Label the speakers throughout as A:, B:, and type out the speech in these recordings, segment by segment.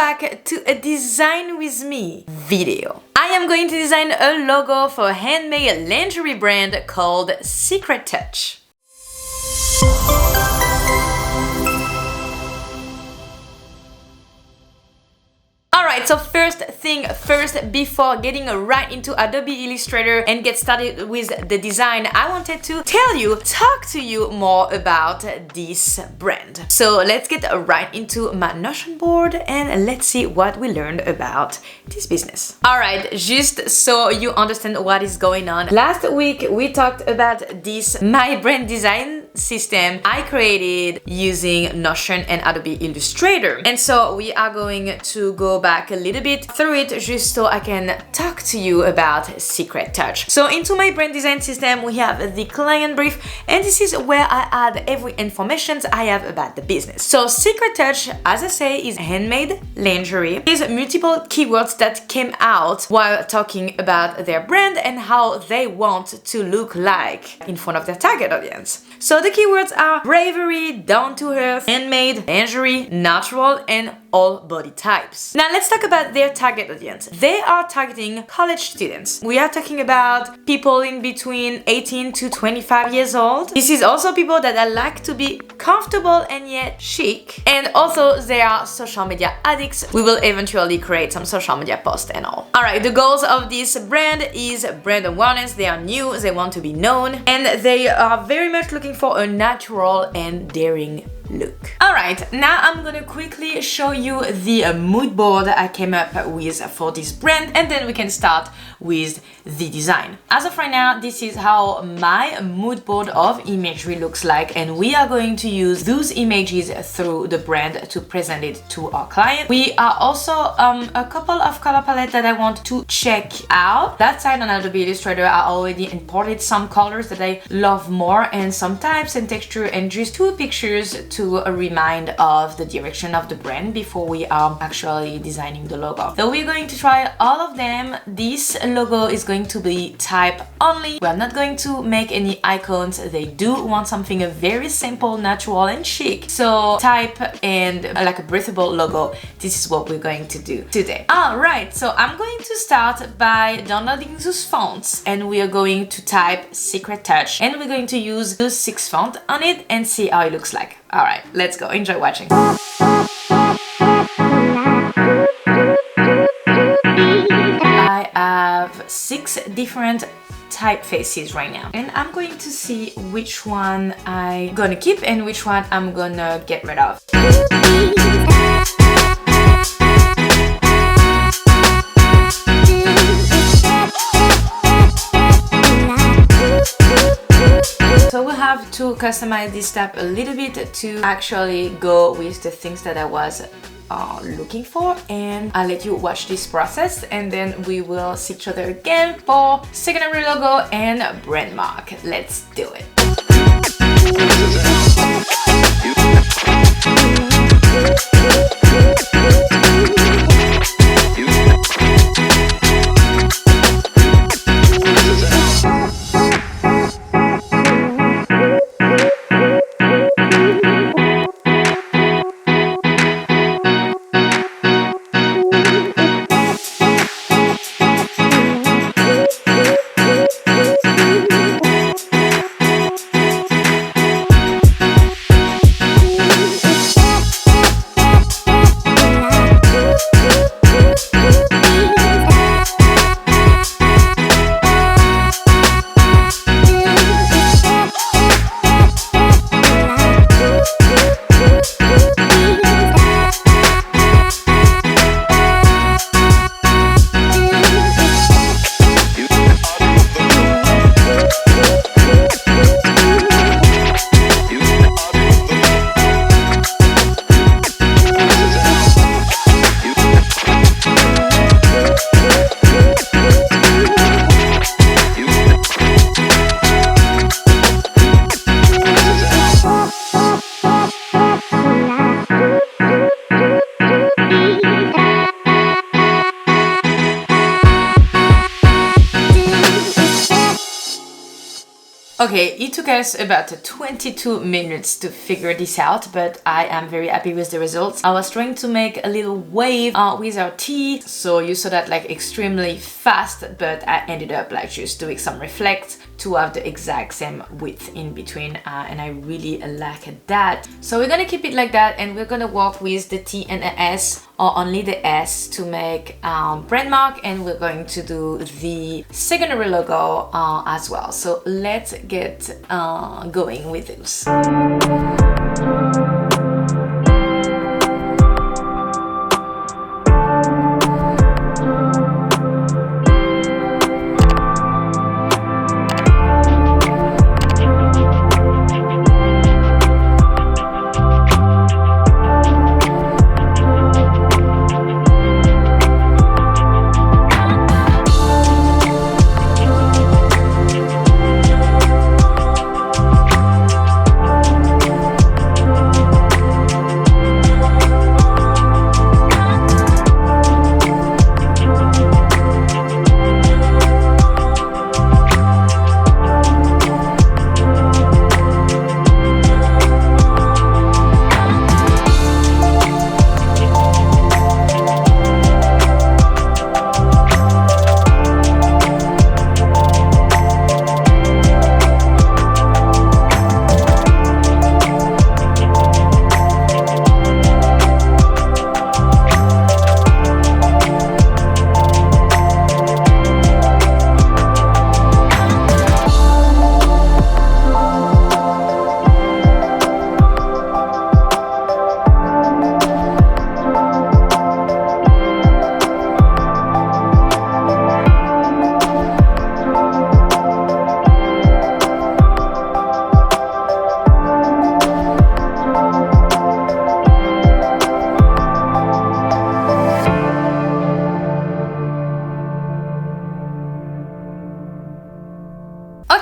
A: back to a Design With Me video. I am going to design a logo for a handmade lingerie brand called Secret Touch. Alright, so first thing first, before getting right into Adobe Illustrator and get started with the design, I wanted to talk to you more about this brand. So let's get right into my Notion board and let's see what we learned about this business. Alright, just so you understand what is going on. Last week we talked about this My Brand Design system I created using Notion and Adobe Illustrator. And so we are going to go back a little bit through it just so I can talk to you about Secret Touch. So into my brand design system, we have the client brief, and this is where I add every information I have about the business. So Secret Touch, as I say, is handmade lingerie. There's multiple keywords that came out while talking about their brand and how they want to look like in front of their target audience. So the keywords are bravery, down to earth, handmade, lingerie, natural, and all body types. Now let's talk about their target audience. They are targeting college students. We are talking about people in between 18 to 25 years old. This is also people that like to be comfortable and yet chic. And also they are social media addicts. We will eventually create some social media posts and all. Alright, the goals of this brand is brand awareness. They are new, they want to be known, and they are very much looking for a natural and daring look. Alright, now I'm gonna quickly show you the mood board I came up with for this brand, and then we can start with the design. As of right now, this is how my mood board of imagery looks like, and we are going to use those images through the brand to present it to our client. We are also a couple of color palettes that I want to check out. That side on Adobe Illustrator, I already imported some colors that I love more and some types and texture, and just 2 pictures to remind of the direction of the brand before we are actually designing the logo. So we're going to try all of them. This logo is going to be type only. We're not going to make any icons. They do want something very simple, natural, and chic. So type and like a breathable logo. This is what we're going to do today. Alright, so I'm going to start by downloading those fonts, and we are going to type Secret Touch, and we're going to use those 6 fonts on it and see how it looks like. Alright, let's go. Enjoy watching. I have 6 different typefaces right now, and I'm going to see which one I'm gonna keep and which one I'm gonna get rid of. So we'll have to customize this tab a little bit to actually go with the things that I was looking for, and I'll let you watch this process, and then we will see each other again for secondary logo and brand mark. Let's do it. Okay, it took us about 22 minutes to figure this out, but I am very happy with the results. I was trying to make a little wave with our tea, so you saw that like extremely fast, but I ended up like just doing some reflect to have the exact same width in between, and I really like that. So we're gonna keep it like that, and we're gonna work with the T and the S, or only the S, to make brand mark, and we're going to do the secondary logo as well. So let's get going with this.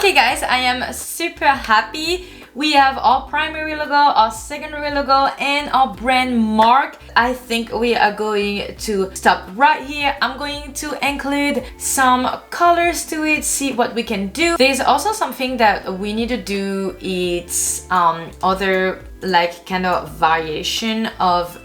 A: Okay guys, I am super happy. We have our primary logo, our secondary logo, and our brand mark. I think we are going to stop right here. I'm going to include some colors to it, see what we can do. There's also something that we need to do. It's other like kind of variation of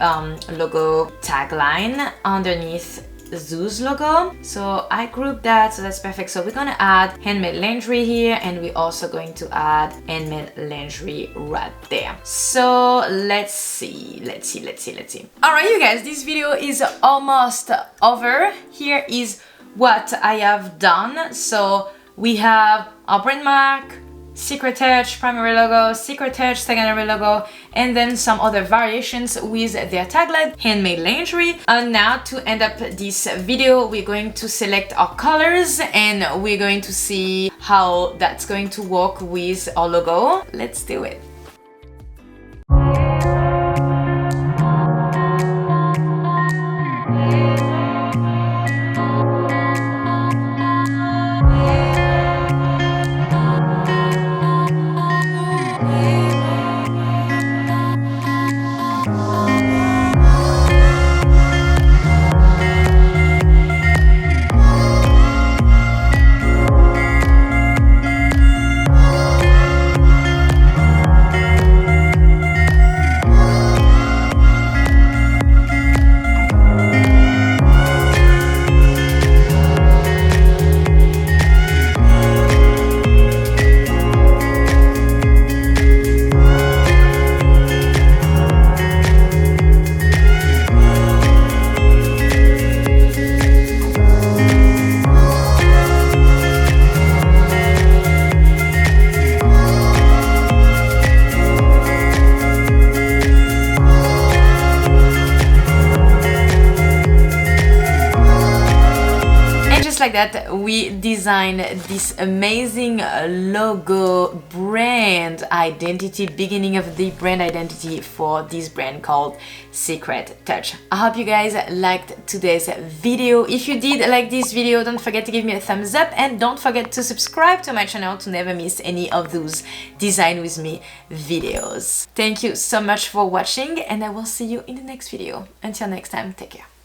A: logo tagline underneath Zoo's logo. So I grouped that, so that's perfect. So we're gonna add Handmade Lingerie here, and we're also going to add Handmade Lingerie right there. So let's see. All right, you guys, this video is almost over. Here is what I have done. So we have our brand mark, secret touch, primary logo, secret touch, secondary logo, and then some other variations with their tagline, Handmade Lingerie. And now to end up this video, we're going to select our colors, and we're going to see how that's going to work with our logo. Let's do it. Like that, we designed this amazing logo, brand identity, beginning of the brand identity for this brand called Secret Touch. I hope you guys liked today's video. If you did like this video, don't forget to give me a thumbs up, and don't forget to subscribe to my channel to never miss any of those Design With Me videos. Thank you so much for watching, and I will see you in the next video. Until next time, take care.